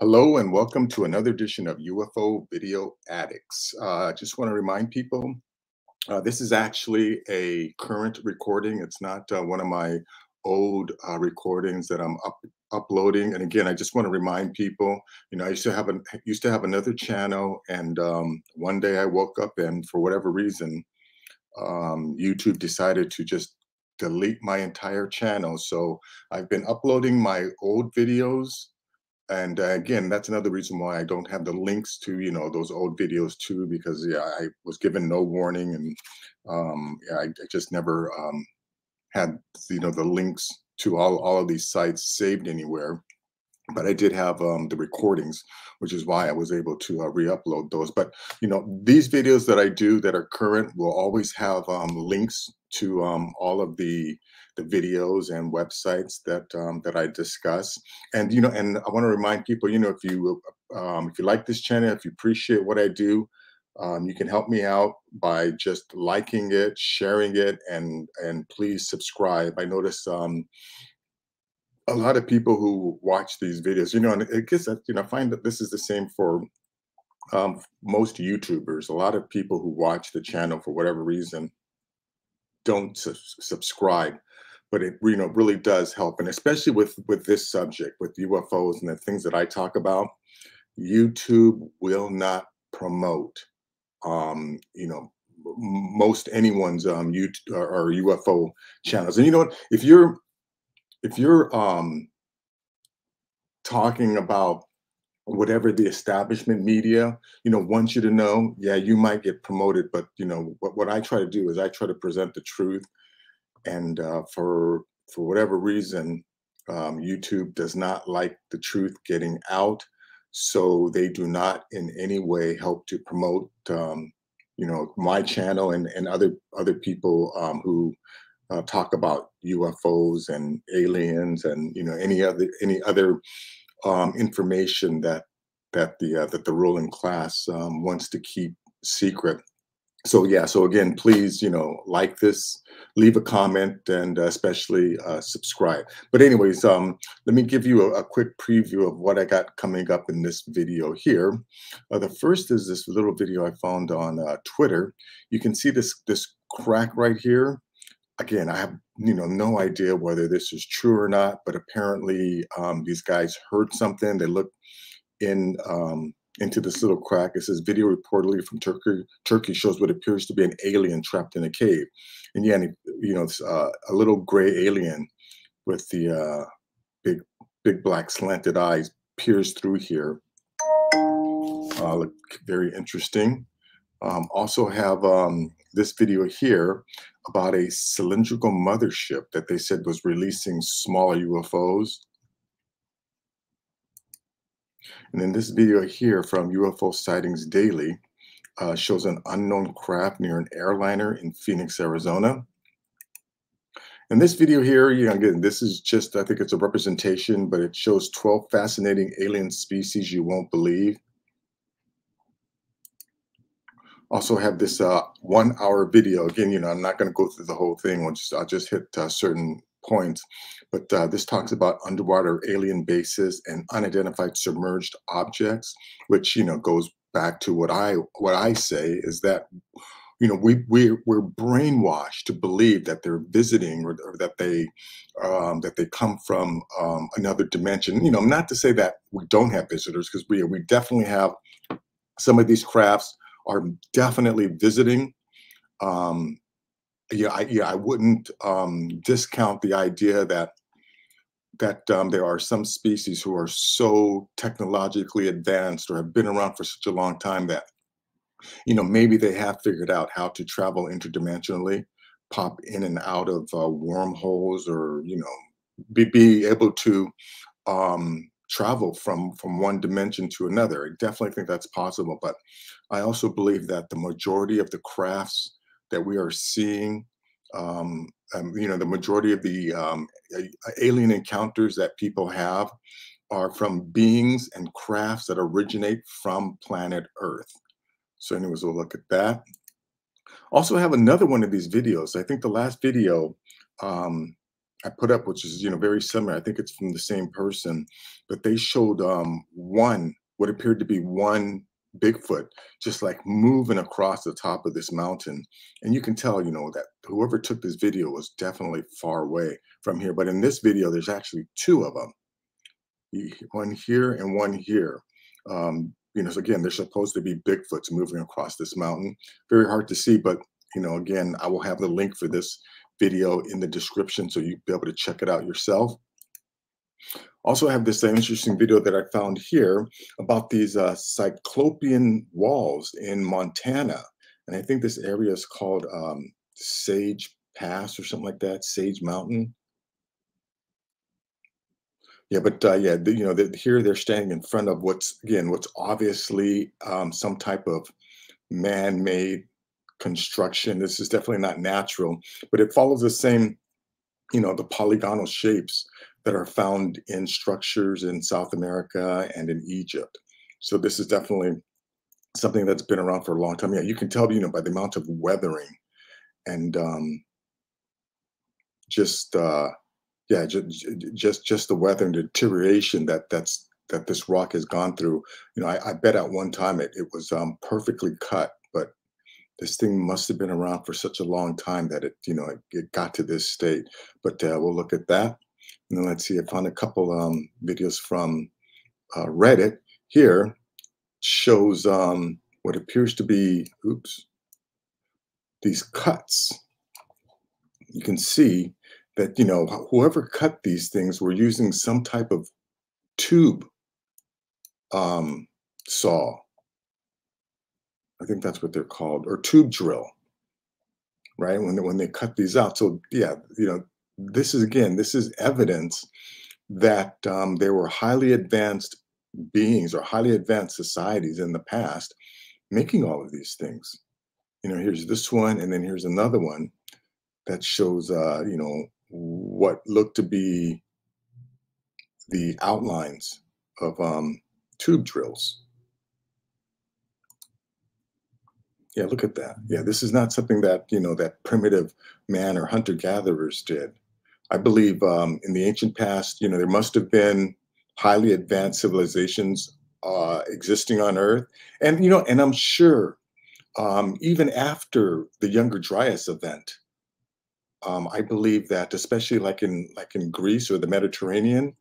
Hello and welcome to another edition of UFO Video Addicts. I just want to remind people this is actually a current recording. It's not one of my old recordings that I'm uploading. And again, I just want to remind people, I used to have another channel, and one day I woke up and for whatever reason, YouTube decided to just delete my entire channel. So I've been uploading my old videos, and again, that's another reason why I don't have the links to, those old videos too, because yeah, I was given no warning, and yeah, I just never had, the links to all of these sites saved anywhere. But I did have the recordings, which is why I was able to re-upload those. But these videos that I do that are current will always have links to all of the videos and websites that I discuss. And and I want to remind people, if you like this channel, if you appreciate what I do, you can help me out by just liking it, sharing it, and please subscribe. I notice a lot of people who watch these videos, and I guess that, I find that this is the same for most YouTubers. A lot of people who watch the channel for whatever reason don't subscribe, but it really does help, and especially with this subject, with UFOs and the things that I talk about, YouTube will not promote, most anyone's YouTube or UFO channels. And you know what? If you're talking about whatever the establishment media wants you to know, yeah, you might get promoted, but what I try to do is I try to present the truth. And for whatever reason, YouTube does not like the truth getting out, so they do not in any way help to promote my channel and other people who talk about UFOs and aliens and any other information that the ruling class wants to keep secret. So yeah, so again, please like this, leave a comment, and especially subscribe. But anyways, let me give you a quick preview of what I got coming up in this video here. The first is this little video I found on Twitter. You can see this crack right here. Again, I have no idea whether this is true or not, but apparently these guys heard something. They looked into this little crack. It says video reportedly from Turkey shows what appears to be an alien trapped in a cave. And yeah, it's a little gray alien with the big black slanted eyes peers through here. Look very interesting. Also have this video here about a cylindrical mothership that they said was releasing smaller UFOs. And then this video here from UFO Sightings Daily shows an unknown craft near an airliner in Phoenix, Arizona. And this video here, again, this is just, I think it's a representation, but it shows 12 fascinating alien species you won't believe. Also have this 1 hour video. Again, I'm not going to go through the whole thing. I'll just hit certain points. But this talks about underwater alien bases and unidentified submerged objects, which goes back to what I say is that we're brainwashed to believe that they're visiting, or that they come from another dimension. Not to say that we don't have visitors, because we definitely have. Some of these crafts are definitely visiting. I wouldn't discount the idea that there are some species who are so technologically advanced or have been around for such a long time that maybe they have figured out how to travel interdimensionally, pop in and out of wormholes, or be able to travel from one dimension to another. I definitely think that's possible, but I also believe that the majority of the crafts that we are seeing, the majority of the alien encounters that people have are from beings and crafts that originate from planet Earth. So anyways, we'll look at that. Also have another one of these videos. I think the last video I put up, which is, very similar. I think it's from the same person, but they showed one, what appeared to be one Bigfoot, just like moving across the top of this mountain. And you can tell, that whoever took this video was definitely far away from here. But in this video, there's actually two of them, one here and one here. So again, they're supposed to be Bigfoots moving across this mountain. Very hard to see, but again, I will have the link for this video in the description so you'll be able to check it out yourself. Also, I have this interesting video that I found here about these Cyclopean walls in Montana. And I think this area is called Sage Pass or something like that, Sage Mountain. Yeah, but yeah, here they're standing in front of what's obviously some type of man-made construction. This is definitely not natural, but it follows the same, the polygonal shapes that are found in structures in South America and in Egypt. So this is definitely something that's been around for a long time. Yeah, you can tell, by the amount of weathering and just the weather and deterioration that this rock has gone through. I bet at one time it was perfectly cut, but this thing must have been around for such a long time that it got to this state. But we'll look at that. And then let's see, I found a couple videos from Reddit here. Shows what appears to be, these cuts. You can see that, whoever cut these things were using some type of tube saw. I think that's what they're called, or tube drill, right? When they cut these out. So yeah, this is evidence that there were highly advanced beings or highly advanced societies in the past making all of these things. Here's this one, and then here's another one that shows, what looked to be the outlines of tube drills. Yeah, look at that. Yeah, this is not something that, that primitive man or hunter-gatherers did. I believe in the ancient past, there must have been highly advanced civilizations existing on Earth. And, and I'm sure even after the Younger Dryas event, I believe that, especially like in Greece or the Mediterranean,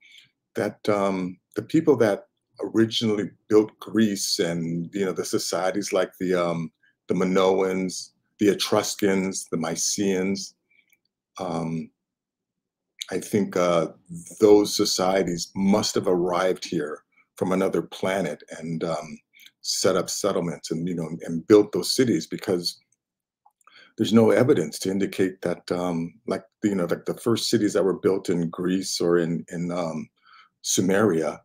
that the people that originally built Greece and, the societies like the Minoans, the Etruscans, the Mycenaeans, I think those societies must have arrived here from another planet and set up settlements and and built those cities, because there's no evidence to indicate that like the first cities that were built in Greece or in Sumeria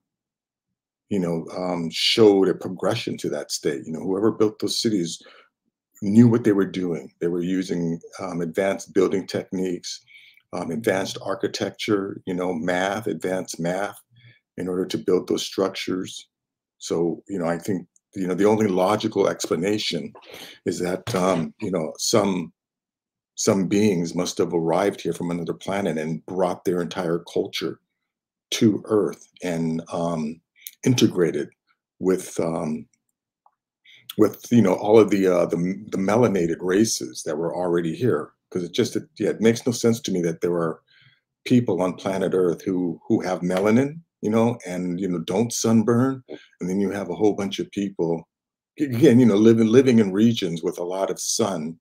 showed a progression to that state. Whoever built those cities knew what they were doing. They were using advanced building techniques, advanced architecture, advanced math in order to build those structures. So, I think, the only logical explanation is that, some beings must have arrived here from another planet and brought their entire culture to Earth and integrated with all of the melanated races that were already here, because it makes no sense to me that there are people on planet Earth who have melanin, and don't sunburn, and then you have a whole bunch of people again, living in regions with a lot of sun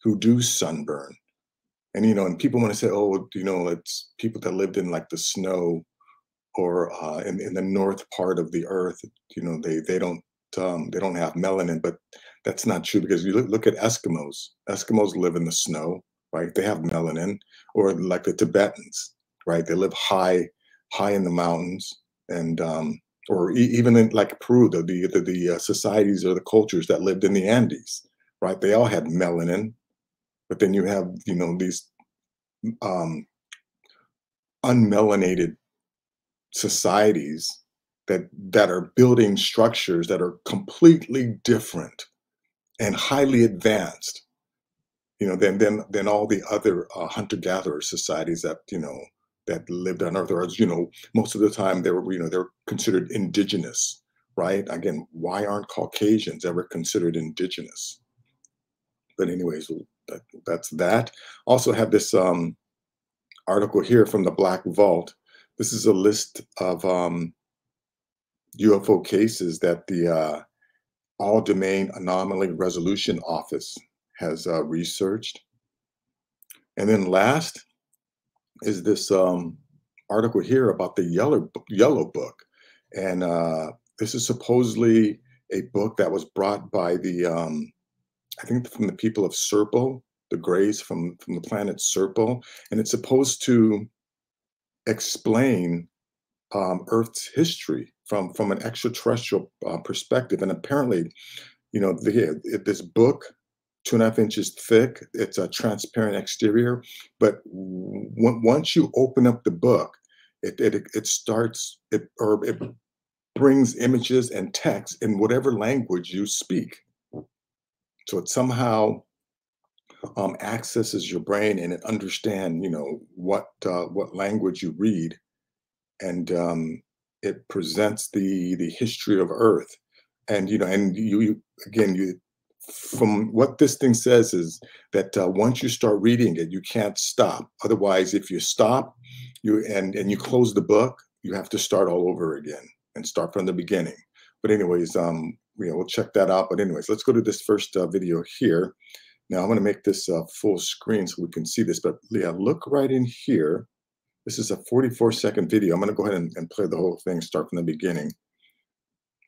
who do sunburn, and and people want to say, oh, it's people that lived in like the snow or in the north part of the Earth, they don't have melanin, but that's not true, because you look at Eskimos. Eskimos live in the snow, right? They have melanin. Or like the Tibetans, right? They live high in the mountains, and or even in like Peru, the societies or the cultures that lived in the Andes, right? They all had melanin, but then you have these unmelanated societies that are building structures that are completely different and highly advanced than all the other hunter-gatherer societies that that lived on Earth. Or as most of the time they're considered indigenous, right? Again, why aren't Caucasians ever considered indigenous? But anyways, that's that. Also have this article here from the Black Vault. This is a list of UFO cases that the All Domain Anomaly Resolution Office has researched. And then last is this article here about the Yellow Book, and this is supposedly a book that was brought by the I think from the people of Serpo, the Greys from the planet Serpo, and it's supposed to explain Earth's history from an extraterrestrial perspective. And apparently, this book, 2.5 inches thick, it's a transparent exterior, but once you open up the book, it brings images and text in whatever language you speak. So it somehow accesses your brain, and it understands, what language you read, and it presents the history of Earth. And you again, from what this thing says is that once you start reading it, you can't stop. Otherwise, if you stop, and you close the book, you have to start all over again and start from the beginning. But anyways, we'll check that out. But anyways, let's go to this first video here. Now I'm going to make this full screen so we can see this. But yeah, look right in here. This is a 44-second video. I'm going to go ahead and play the whole thing, start from the beginning.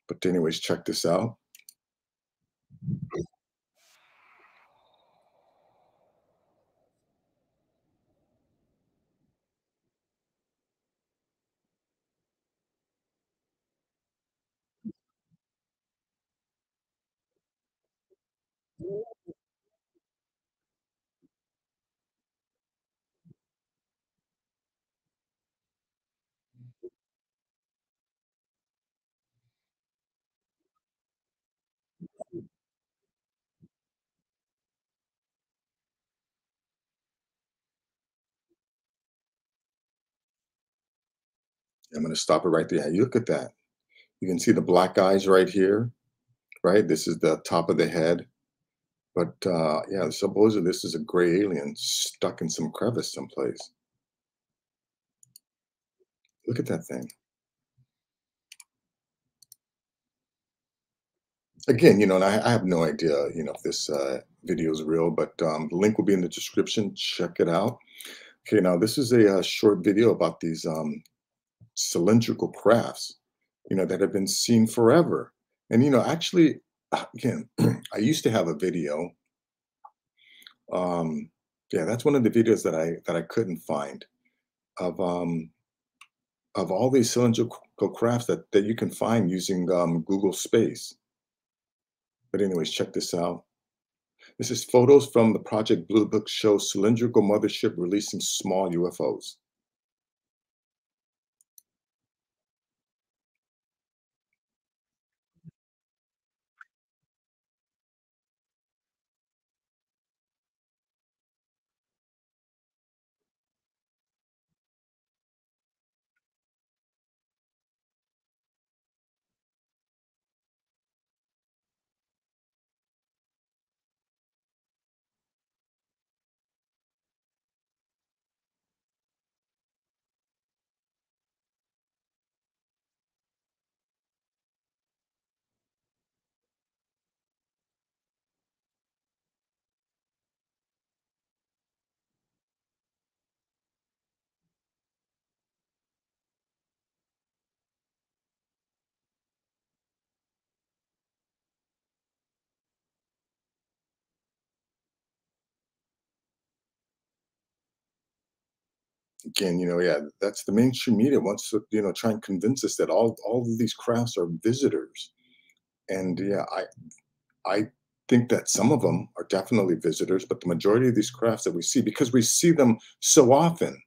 But anyways, check this out. I'm going to stop it right there. You look at that. You can see the black eyes right here, right? This is the top of the head. But yeah, supposedly this is a gray alien stuck in some crevice someplace. Look at that thing. Again, and I have no idea, if this video is real, but the link will be in the description. Check it out. Okay, now this is a short video about these cylindrical crafts, that have been seen forever. And actually, again, I used to have a video. Yeah, that's one of the videos that I couldn't find of all these cylindrical crafts that you can find using Google Space. But anyways, check this out. This is photos from the Project Blue Book show Cylindrical Mothership releasing small UFOs. Again, yeah, that's the mainstream media wants to, try and convince us that all of these crafts are visitors. And yeah, I think that some of them are definitely visitors, but the majority of these crafts that we see, because we see them so often,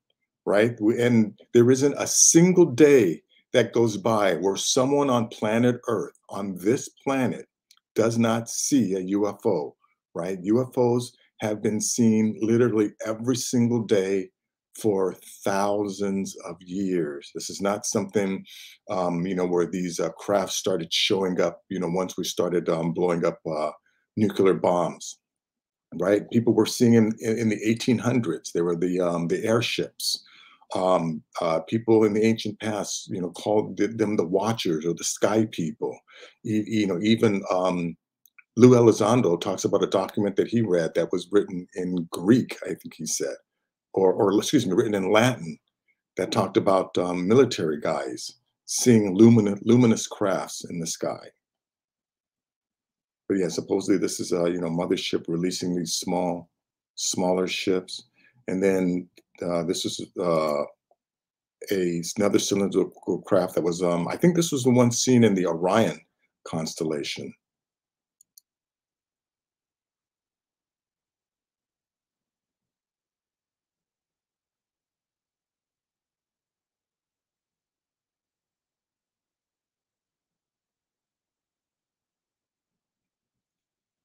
right? And there isn't a single day that goes by where someone on planet Earth, on this planet, does not see a UFO, right? UFOs have been seen literally every single day for thousands of years. This is not something, where these crafts started showing up, once we started blowing up nuclear bombs, right? People were seeing them in the 1800s. They were the airships. People in the ancient past, called them the Watchers or the Sky People. Even Lou Elizondo talks about a document that he read that was written in Greek, I think he said, or excuse me, written in Latin, that talked about military guys seeing luminous crafts in the sky. But yeah, supposedly this is a mothership releasing these smaller ships, and then this is another cylindrical craft that was I think this was the one seen in the Orion constellation.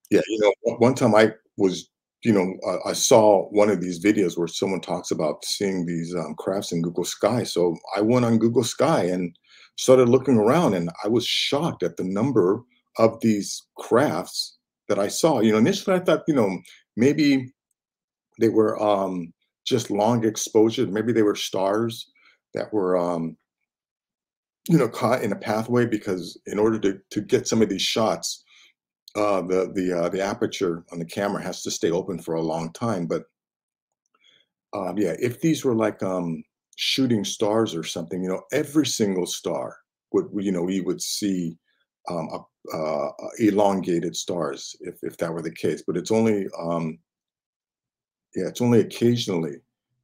Yeah, one time I was, I saw one of these videos where someone talks about seeing these crafts in Google Sky. So I went on Google Sky and started looking around, and I was shocked at the number of these crafts that I saw. Initially I thought, maybe they were just long exposure. Maybe they were stars that were, caught in a pathway, because in order to get some of these shots, the aperture on the camera has to stay open for a long time. But yeah, if these were like shooting stars or something, every single star we would see elongated stars if that were the case. But it's only yeah, it's only occasionally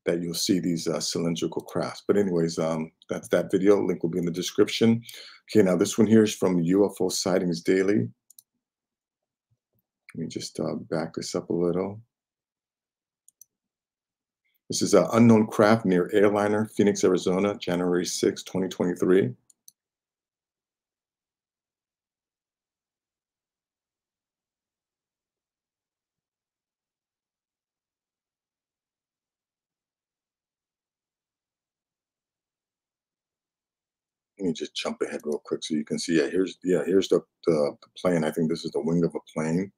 that you'll see these cylindrical crafts. But anyways, that's that video. Link will be in the description. Okay, now this one here is from UFO Sightings Daily. Let me just back this up a little. This is an unknown craft near Airliner, Phoenix, Arizona, January 6, 2023. Let me just jump ahead real quick so you can see. Here's the plane. I think this is the wing of a plane.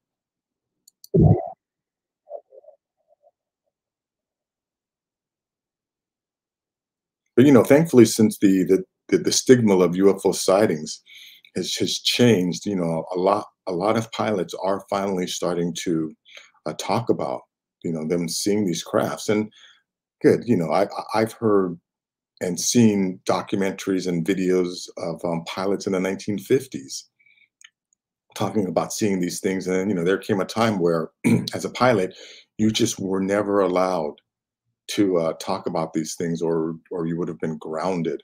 But thankfully, since the stigma of UFO sightings has changed, a lot of pilots are finally starting to talk about them seeing these crafts. And good, I've heard and seen documentaries and videos of pilots in the 1950s talking about seeing these things. And there came a time where, as a pilot, you just were never allowed to talk about these things, or you would have been grounded.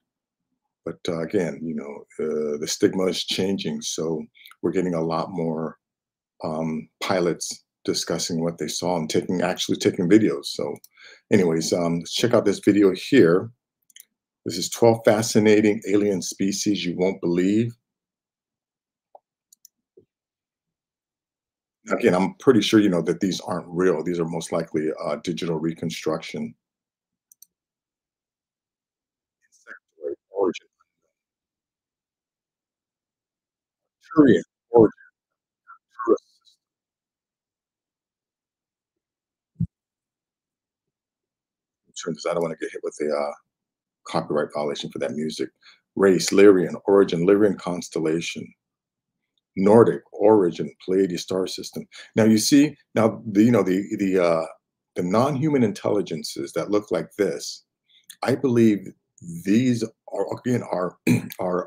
But again, the stigma is changing, so we're getting a lot more pilots discussing what they saw and actually taking videos. So, anyways, let's check out this video here. This is 12 fascinating alien species you won't believe. Again, I'm pretty sure that these aren't real. These are most likely digital reconstruction. Insectoid origin, Arcturian origin, because I don't want to get hit with a copyright violation for that music. Race, Lyrian, origin, Lyrian constellation. Nordic origin, Pleiades star system. Now you see, now the non-human intelligences that look like this, I believe these are again are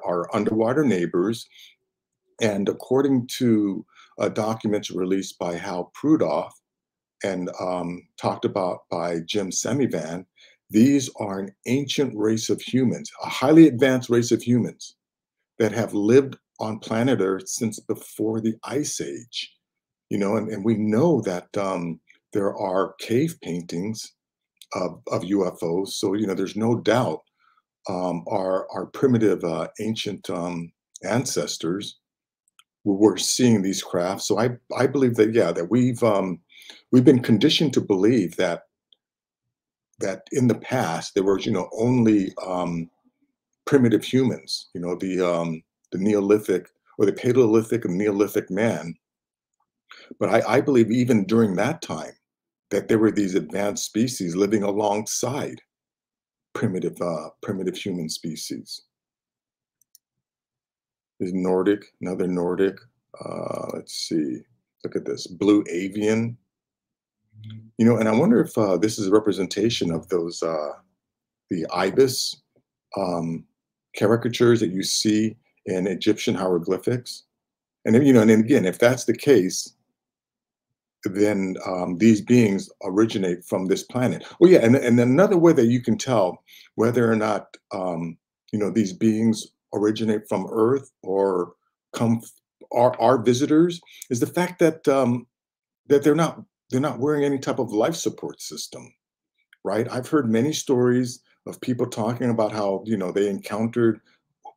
our underwater neighbors. And according to documents released by Hal Prudoff and talked about by Jim Semivan, these are an ancient race of humans, a highly advanced race of humans that have lived on planet Earth since before the Ice Age. And we know that there are cave paintings of UFOs. So, there's no doubt our primitive ancient ancestors were seeing these crafts. So I believe that, yeah, that we've been conditioned to believe that in the past there was, only primitive humans, the Neolithic or the Paleolithic and Neolithic man. But I believe even during that time that there were these advanced species living alongside primitive human species. There's Nordic, another Nordic. Let's see. Look at this blue avian. And I wonder if this is a representation of those the ibis um, caricatures that you see in Egyptian hieroglyphics. And and then again, if that's the case, then these beings originate from this planet. Oh yeah, and another way that you can tell whether or not these beings originate from Earth or come are visitors is the fact that that they're not wearing any type of life support system, right? I've heard many stories of people talking about how they encountered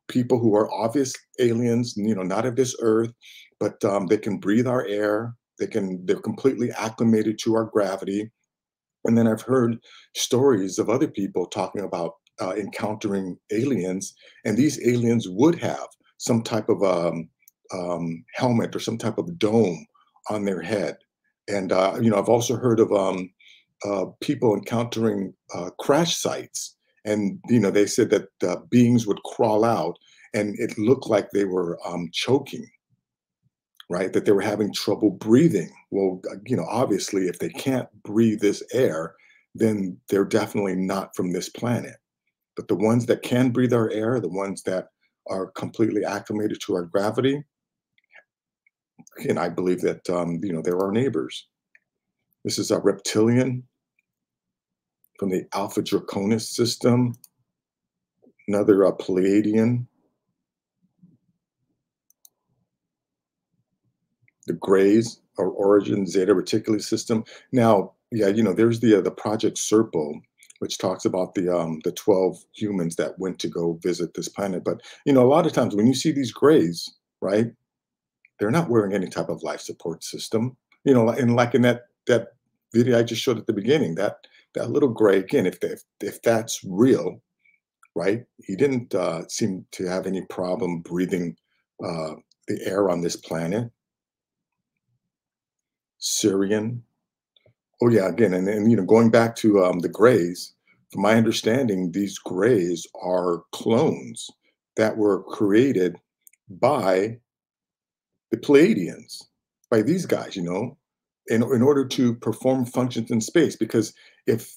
people who are obvious aliens, not of this earth, but they can breathe our air. They're completely acclimated to our gravity. And then I've heard stories of other people talking about encountering aliens, and these aliens would have some type of helmet or some type of dome on their head. And I've also heard of people encountering crash sites, and they said that beings would crawl out, and it looked like they were choking, right? That they were having trouble breathing. Well, obviously, if they can't breathe this air, then they're definitely not from this planet. But the ones that can breathe our air, the ones that are completely acclimated to our gravity, and I believe that they're our neighbors. This is a reptilian from the Alpha Draconis system. Another Pleiadian. The Greys or Origin Zeta Reticuli system. Now, yeah, there's the Project Serpo, which talks about the 12 humans that went to go visit this planet. But a lot of times when you see these Greys, right, they're not wearing any type of life support system. And like in that video I just showed at the beginning, that little Gray, again, if that's real, right, he didn't seem to have any problem breathing the air on this planet. Syrian. Oh yeah, again, and going back to the Greys, from my understanding, these Greys are clones that were created by the Pleiadians, by these guys, in order to perform functions in space. Because if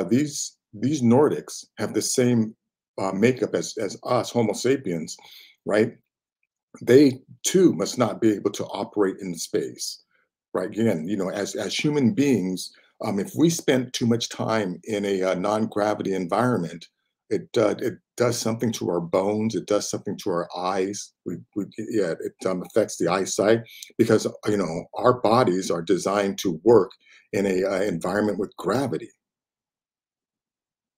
these Nordics have the same makeup as us Homo sapiens, right? They too must not be able to operate in space. Right. Again, as human beings, if we spend too much time in a non-gravity environment, it does something to our bones. It does something to our eyes. It affects the eyesight because our bodies are designed to work in a environment with gravity.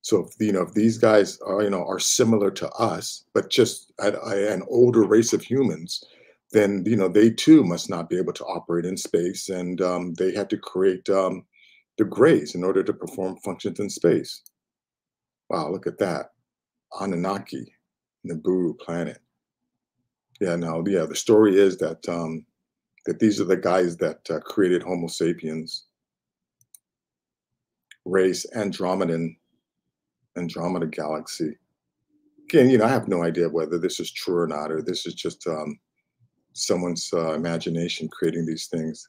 So if these guys are similar to us, but just an older race of humans, then they too must not be able to operate in space, and they had to create the Greys in order to perform functions in space. Wow, look at that, Anunnaki, Nibiru planet. Yeah, no, yeah. The story is that that these are the guys that created Homo sapiens, race Andromeda galaxy. Again, I have no idea whether this is true or not, or this is just someone's imagination creating these things.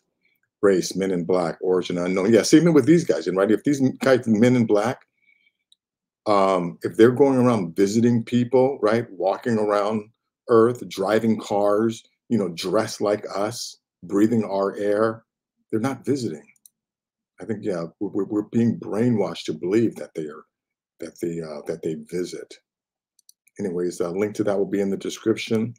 Race, Men in Black, origin unknown. Yeah, same with these guys, and right, if these guys, Men in Black, if they're going around visiting people, right, walking around Earth, driving cars, dressed like us, breathing our air, they're not visiting. I think, yeah, we're being brainwashed to believe that they visit. Anyways, a link to that will be in the description.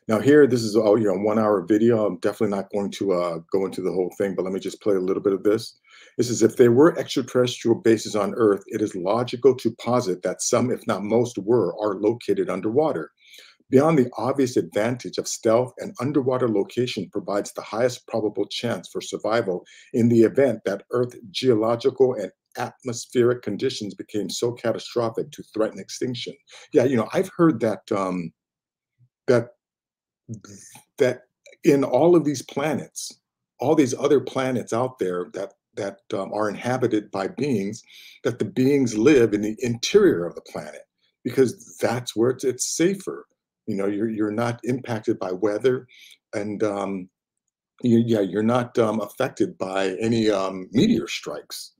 Now here, this is a 1-hour video. I'm definitely not going to go into the whole thing, but let me just play a little bit of this. This is, if there were extraterrestrial bases on Earth, it is logical to posit that some, if not most, are located underwater. Beyond the obvious advantage of stealth, an underwater location provides the highest probable chance for survival in the event that Earth geological and atmospheric conditions became so catastrophic to threaten extinction. Yeah, I've heard that that in all of these planets, all these other planets out there that are inhabited by beings, that the beings live in the interior of the planet because that's where it's safer. You're not impacted by weather, and you're not affected by any meteor strikes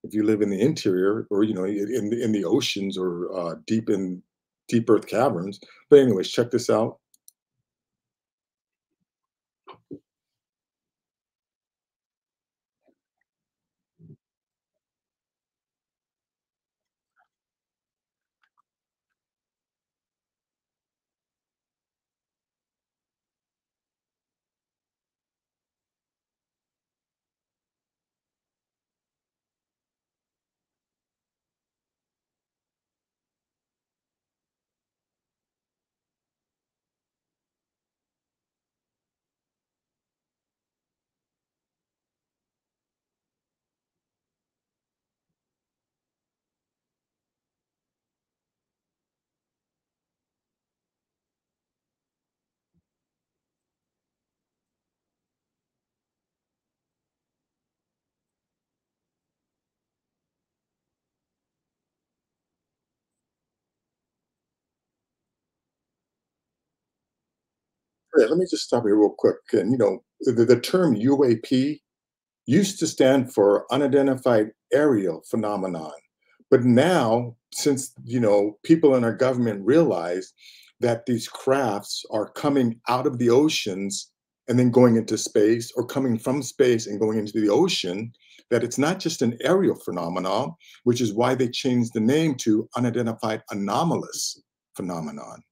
if you live in the interior or in the oceans or deep earth caverns. But anyways, check this out. Yeah, let me just stop here real quick. And the term UAP used to stand for unidentified aerial phenomenon. But now, since people in our government realize that these crafts are coming out of the oceans and then going into space, or coming from space and going into the ocean, that it's not just an aerial phenomenon, which is why they changed the name to unidentified anomalous phenomenon.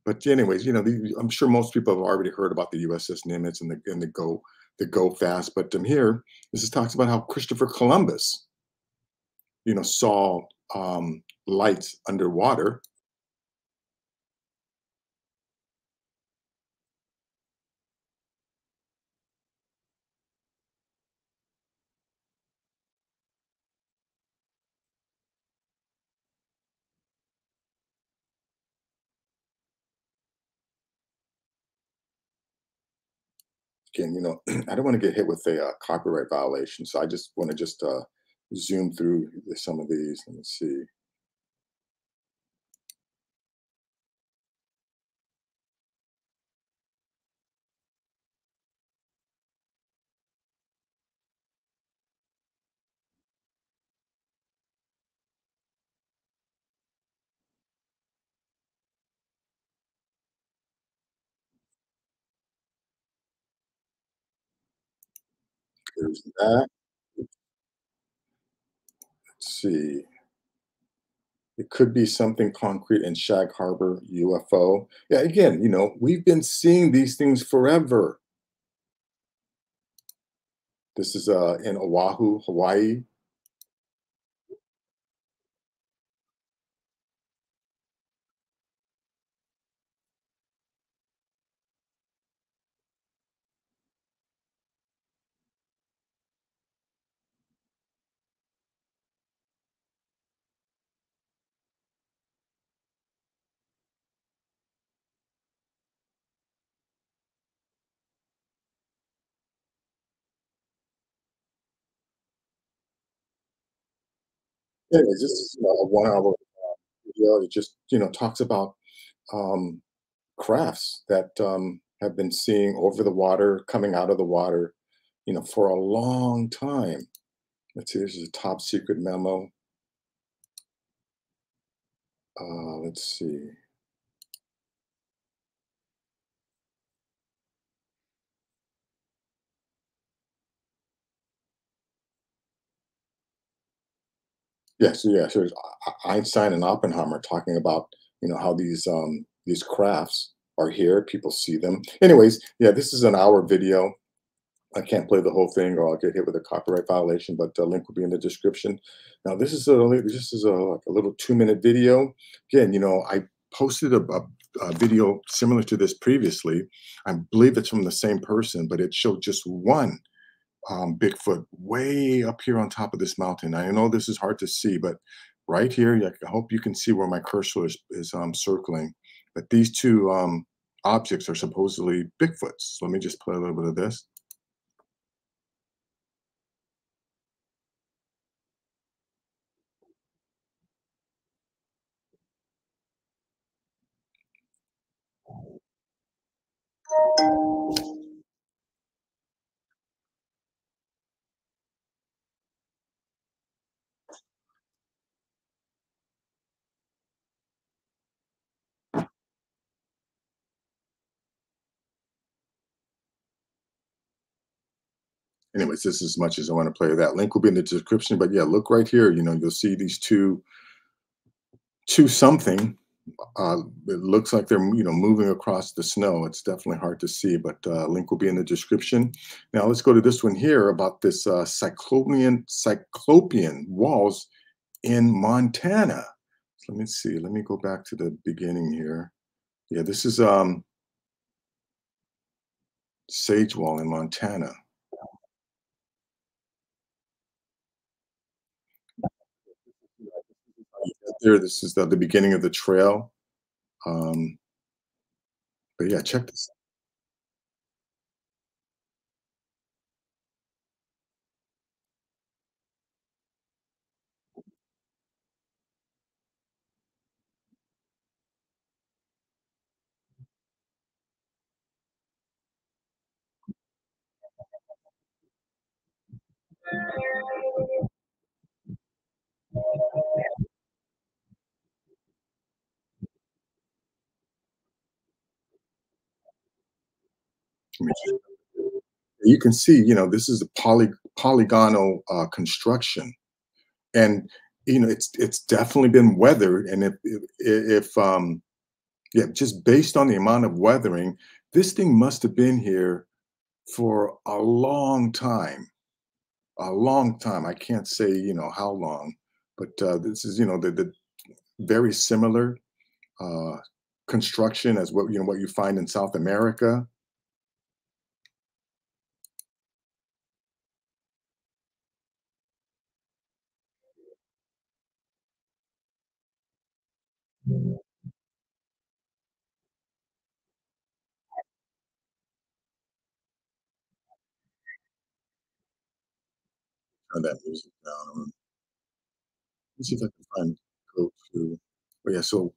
But anyways, I'm sure most people have already heard about the USS Nimitz and the go fast. But here, this is talks about how Christopher Columbus, saw lights underwater. Again, I don't want to get hit with a copyright violation, so I just want to just zoom through some of these. Let me see. There's that. Let's see. It could be something concrete in Shag Harbor UFO. Yeah, again, we've been seeing these things forever. This is in Oahu, Hawaii. Yeah, it's just a 1 hour video. It just talks about um, crafts that have been seeing over the water, coming out of the water, for a long time. Let's see. This is a top secret memo. Let's see. So there's Einstein and Oppenheimer talking about how these crafts are here. People see them. Anyways, yeah, this is an hour video. I can't play the whole thing or I'll get hit with a copyright violation, but the link will be in the description. Now, this is like a little 2-minute video. Again, I posted a video similar to this previously. I believe it's from the same person, but it showed just one Bigfoot way up here on top of this mountain. I know this is hard to see, but right here, yeah, I hope you can see where my cursor is circling. But these two objects are supposedly Bigfoots. So let me just play a little bit of this. Anyways, this is as much as I want to play of that. Link will be in the description. But yeah, look right here. You'll see these two something. It looks like they're moving across the snow. It's definitely hard to see, but link will be in the description. Now let's go to this one here about this Cyclopean walls in Montana. So let me see. Let me go back to the beginning here. Yeah, this is Sage Wall in Montana. There, this is the beginning of the trail. Um, but yeah, check this. You can see, this is a polygonal construction, and it's definitely been weathered. And if yeah, just based on the amount of weathering, this thing must have been here for a long time, a long time. I can't say how long, but this is the very similar uh, construction as what you find in South America. Turn that music down. Let's see if I can find go to. Oh yeah, so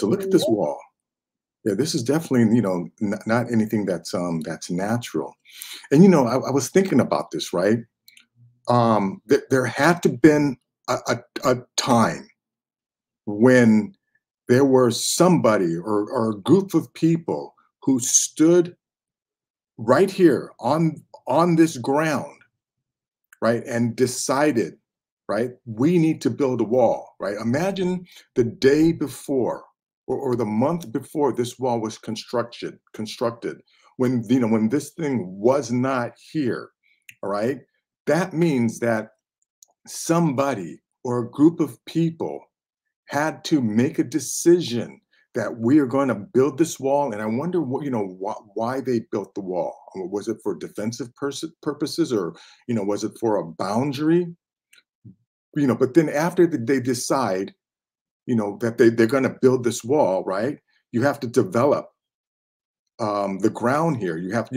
look at this wall. Yeah, this is definitely not anything that's natural. And I was thinking about this, right? There had to been a time when there was somebody or a group of people who stood right here on this ground, right, and decided, right, we need to build a wall, right? Imagine the day before or the month before this wall was constructed, when when this thing was not here, all right? That means that somebody or a group of people had to make a decision that we are going to build this wall. And I wonder why they built the wall. Was it for defensive purposes, or was it for a boundary? But then after they decide that they're going to build this wall, right, you have to develop the ground here. You have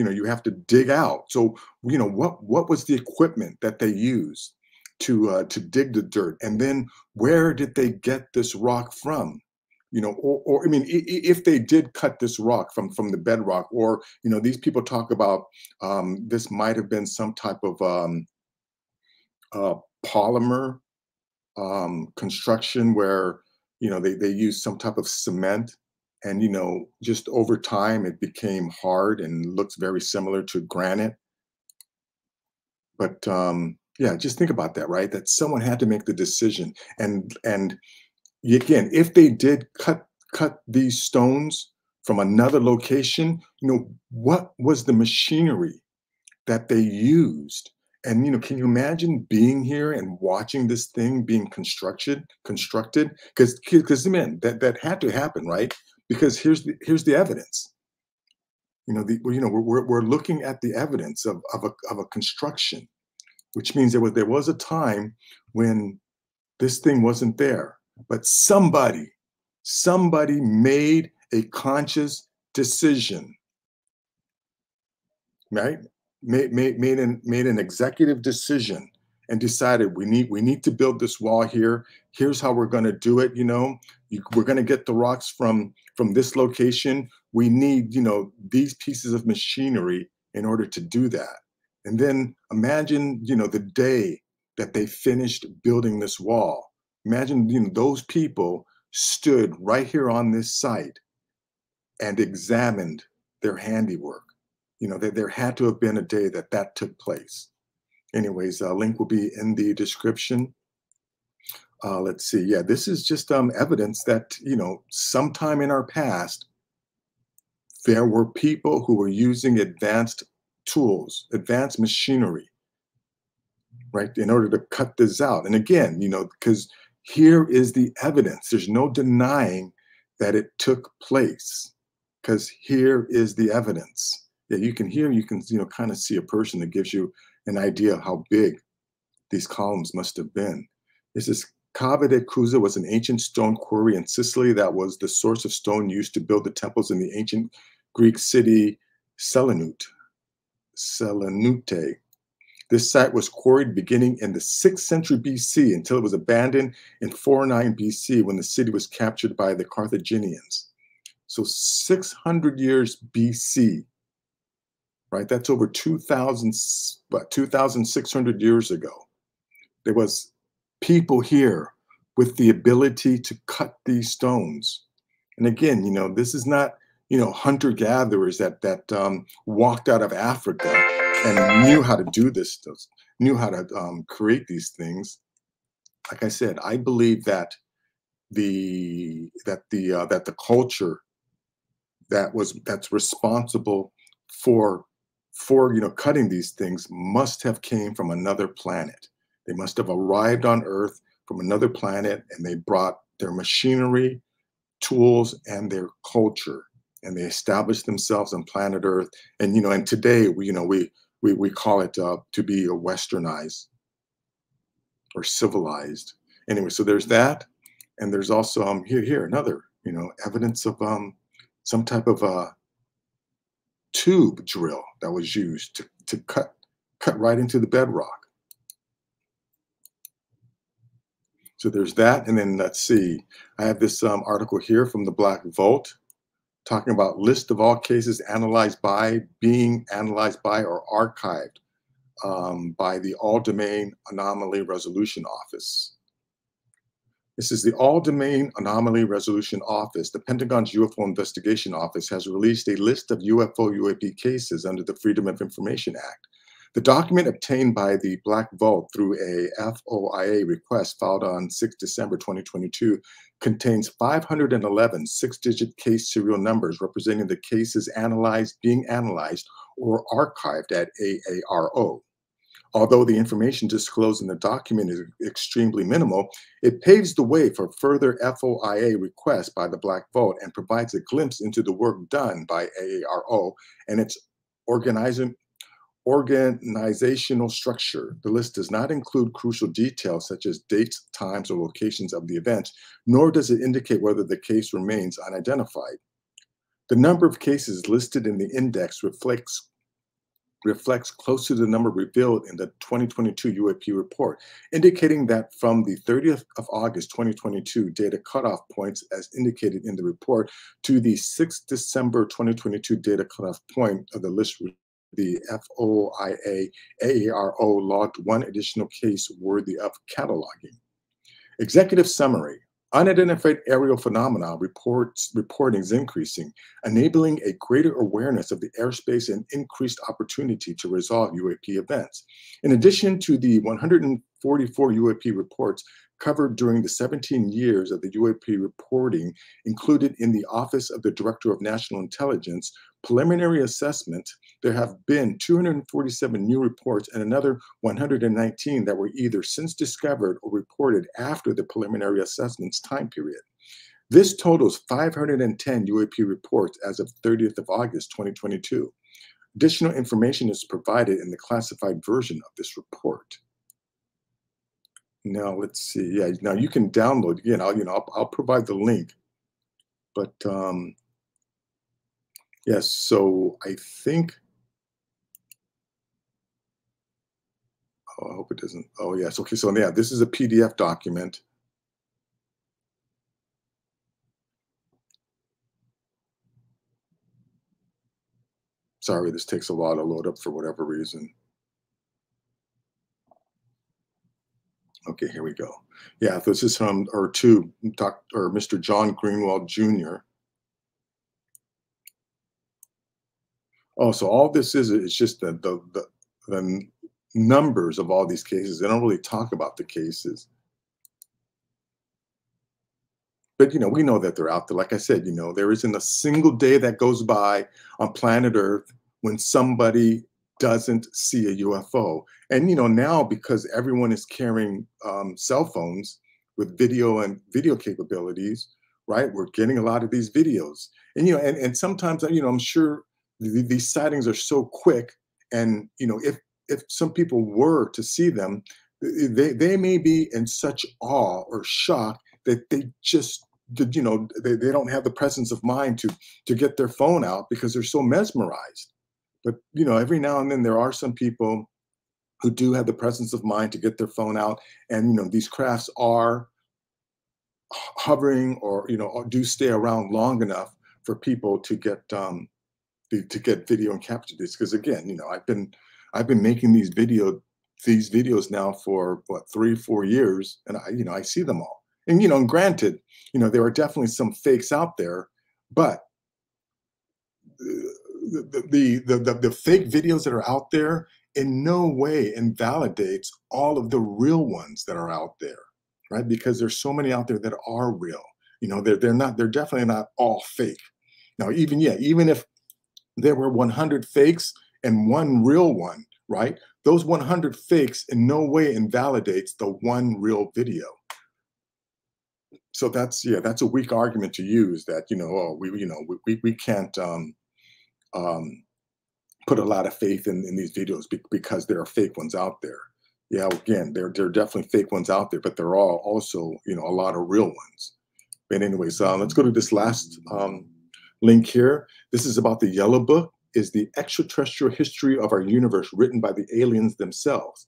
to dig out. So what was the equipment that they used to dig the dirt, and then where did they get this rock from? Or I mean, if they did cut this rock from the bedrock, or these people talk about this might have been some type of uh, polymer construction where they use some type of cement, and just over time it became hard and looks very similar to granite. But yeah, just think about that, right? That someone had to make the decision, and again, if they did cut these stones from another location, what was the machinery that they used. And, can you imagine being here and watching this thing being constructed? Because man, that had to happen, right? Because here's the evidence. We're looking at the evidence of a construction, which means there was a time when this thing wasn't there, but somebody made a conscious decision, right? Made an executive decision and decided we need to build this wall here. Here's how we're going to do it. We're going to get the rocks from this location. We need these pieces of machinery in order to do that. And then imagine the day that they finished building this wall. Imagine those people stood right here on this site and examined their handiwork. There had to have been a day that took place. Anyways, link will be in the description. Let's see. Yeah, this is just evidence that, sometime in our past, there were people who were using advanced tools, advanced machinery, right, in order to cut this out. And again, because here is the evidence. There's no denying that it took place, because here is the evidence. Yeah, you can kind of see a person that gives you an idea of how big these columns must have been. This is Cava de Cusa was an ancient stone quarry in Sicily that was the source of stone used to build the temples in the ancient Greek city Selinute. This site was quarried beginning in the 6th century BC until it was abandoned in 409 BC when the city was captured by the Carthaginians. So 600 years BC, right? That's over 2,600 years ago. There was people here with the ability to cut these stones. And again, this is not, hunter-gatherers that walked out of Africa and knew how to do this stuff, knew how to create these things. Like I said, I believe that the culture that's responsible for cutting these things must have came from another planet. They must have arrived on Earth from another planet, and they brought their machinery, tools, and their culture, and they established themselves on planet Earth. And and today we call it to be a westernized or civilized. Anyway, so there's that, and there's also here another evidence of some type of a tube drill that was used to cut right into the bedrock. So there's that. And then let's see, I have this article here from the Black Vault talking about list of all cases analyzed by, being analyzed by, or archived by the All-Domain Anomaly Resolution Office. This is the All-Domain Anomaly Resolution Office. The Pentagon's UFO Investigation Office has released a list of UFO/UAP cases under the Freedom of Information Act. The document obtained by the Black Vault through a FOIA request filed on 6 December 2022 contains 511 six-digit case serial numbers representing the cases analyzed, being analyzed, or archived at AARO. Although the information disclosed in the document is extremely minimal, it paves the way for further FOIA requests by the Black Vault and provides a glimpse into the work done by AARO and its organizational structure. The list does not include crucial details such as dates, times, or locations of the events, nor does it indicate whether the case remains unidentified. The number of cases listed in the index reflects close to the number revealed in the 2022 UAP report, indicating that from the 30th of August 2022 data cutoff points as indicated in the report to the 6th December 2022 data cutoff point of the list, the FOIA AARO logged one additional case worthy of cataloging. Executive summary. Unidentified aerial phenomena reporting is increasing, enabling a greater awareness of the airspace and increased opportunity to resolve UAP events. In addition to the 44 UAP reports covered during the 17 years of the UAP reporting included in the Office of the Director of National Intelligence preliminary assessment. There have been 247 new reports and another 119 that were either since discovered or reported after the preliminary assessment's time period. This totals 510 UAP reports as of 30th of August, 2022. Additional information is provided in the classified version of this report. Now let's see. Yeah, now you can download again. I'll provide the link. But yes, so I think. Oh, I hope it doesn't. Oh yes, okay. So yeah, this is a PDF document. Sorry, this takes a while to load up for whatever reason. Okay, here we go. Yeah, this is from Mr. John Greenwald Jr. Oh, so all this is just the numbers of all these cases. They don't really talk about the cases. But, we know that they're out there. Like I said, there isn't a single day that goes by on planet Earth when somebody doesn't see a UFO. And, now because everyone is carrying cell phones with video capabilities, right? We're getting a lot of these videos. And, and sometimes, I'm sure these sightings are so quick. And, if some people were to see them, they may be in such awe or shock that they just they don't have the presence of mind to get their phone out because they're so mesmerized. But every now and then there are some people who do have the presence of mind to get their phone out, and these crafts are hovering or do stay around long enough for people to get video and capture this. Because again, I've been making these videos now for what, 3-4 years, and I see them all. And granted, there are definitely some fakes out there, but the fake videos that are out there in no way invalidates all of the real ones that are out there, right? Because there's so many out there that are real. They're definitely not all fake. Now, even if there were 100 fakes and one real one, right? Those 100 fakes in no way invalidates the one real video. So that's a weak argument to use that, we can't put a lot of faith in these videos because there are fake ones out there. Yeah, again, there are definitely fake ones out there, but there are also, a lot of real ones. But anyways, let's go to this last link here. This is about the Yellow Book, is the extraterrestrial history of our universe written by the aliens themselves.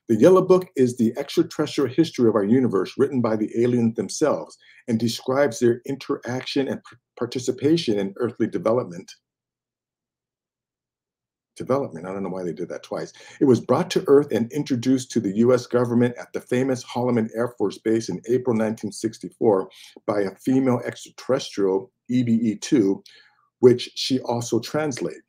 The Yellow Book is the extraterrestrial history of our universe written by the aliens themselves and describes their interaction and participation in earthly development. I don't know why they did that twice. It was brought to Earth and introduced to the U.S. government at the famous Holloman Air Force Base in April 1964 by a female extraterrestrial, EBE-2, which she also translated.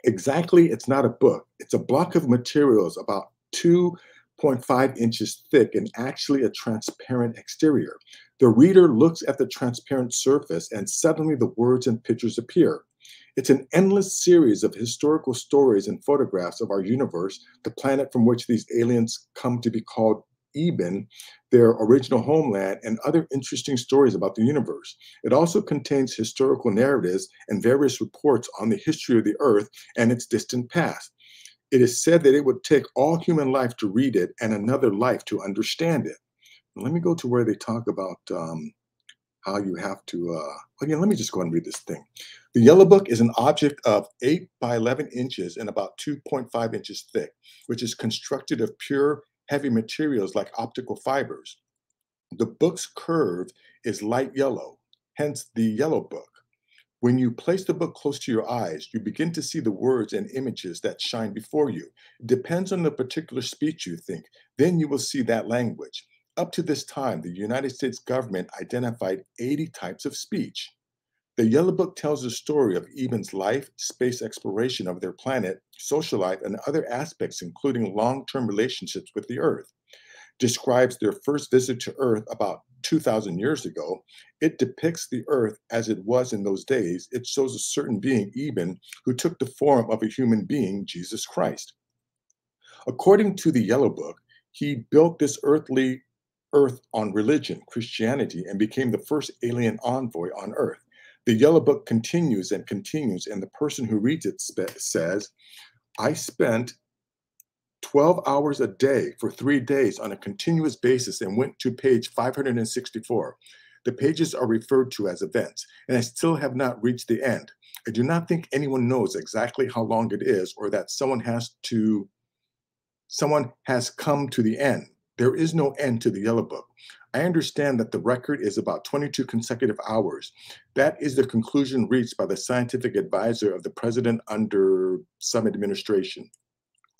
Exactly, it's not a book. It's a block of materials about 2.5 inches thick and actually a transparent exterior. The reader looks at the transparent surface and suddenly the words and pictures appear. It's an endless series of historical stories and photographs of our universe, the planet from which these aliens come to be called Eben, their original homeland, and other interesting stories about the universe. It also contains historical narratives and various reports on the history of the Earth and its distant past. It is said that it would take all human life to read it and another life to understand it. Let me go to where they talk about how you have to, again, let me just go ahead and read this thing. The Yellow Book is an object of 8 by 11 inches and about 2.5 inches thick, which is constructed of pure, heavy materials like optical fibers. The book's curve is light yellow, hence the Yellow Book. When you place the book close to your eyes, you begin to see the words and images that shine before you. It depends on the particular speech you think. Then you will see that language. Up to this time, the United States government identified 80 types of speech. The Yellow Book tells the story of Eben's life, space exploration of their planet, social life, and other aspects, including long-term relationships with the Earth. describes their first visit to Earth about 2,000 years ago, it depicts the Earth as it was in those days. It shows a certain being, Eben, who took the form of a human being, Jesus Christ. According to the Yellow Book, he built this earthly Earth on religion, Christianity, and became the first alien envoy on Earth. The Yellow Book continues and continues, and the person who reads it says, I spent 12 hours a day for 3 days on a continuous basis and went to page 564. The pages are referred to as events, and I still have not reached the end. I do not think anyone knows exactly how long it is or that someone has come to the end. There is no end to the Yellow Book. I understand that the record is about 22 consecutive hours. That is the conclusion reached by the scientific advisor of the president under some administration.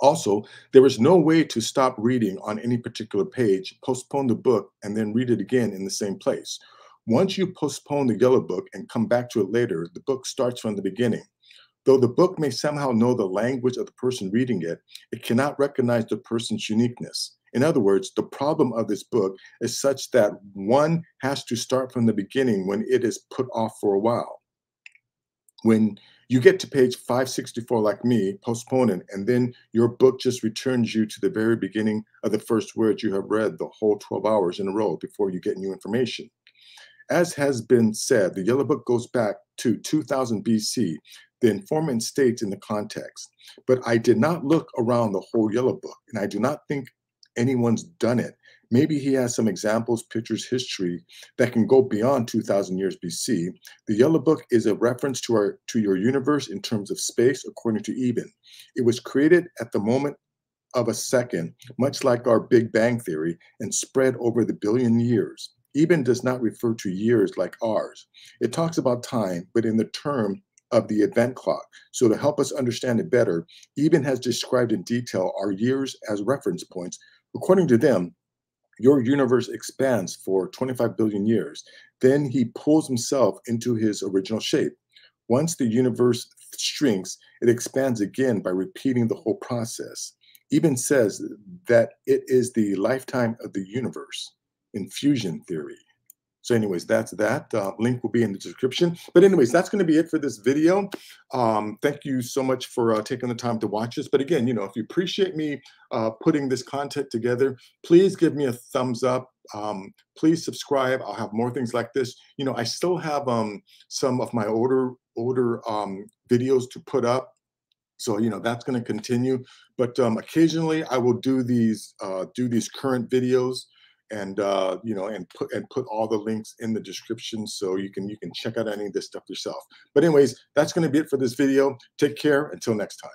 Also, there is no way to stop reading on any particular page, postpone the book, and then read it again in the same place. Once you postpone the Yellow Book and come back to it later, the book starts from the beginning. Though the book may somehow know the language of the person reading it, it cannot recognize the person's uniqueness. In other words, the problem of this book is such that one has to start from the beginning when it is put off for a while. When you get to page 564 like me, postpone it, and then your book just returns you to the very beginning of the first words you have read the whole 12 hours in a row before you get new information. As has been said, the Yellow Book goes back to 2000 BC. The informant states in the context, but I did not look around the whole Yellow Book, and I do not think anyone's done it. Maybe he has some examples, pictures, history that can go beyond 2,000 years BC. The Yellow Book is a reference to your universe in terms of space, according to Eben. It was created at the moment of a second, much like our Big Bang Theory, and spread over the billion years. Eben does not refer to years like ours. It talks about time, but in the term of the event clock. So to help us understand it better, Eben has described in detail our years as reference points. According to them, your universe expands for 25 billion years. Then he pulls himself into his original shape. Once the universe shrinks, it expands again by repeating the whole process. Eben says that it is the lifetime of the universe in fusion theory. So anyways, that's that. Link will be in the description. But anyways, that's going to be it for this video. Thank you so much for taking the time to watch this. But again, if you appreciate me putting this content together, please give me a thumbs up. Please subscribe. I'll have more things like this. I still have some of my older videos to put up. So, that's going to continue. But occasionally I will do these current videos. And and put all the links in the description so you can check out any of this stuff yourself. But anyways, that's going to be it for this video. Take care until next time.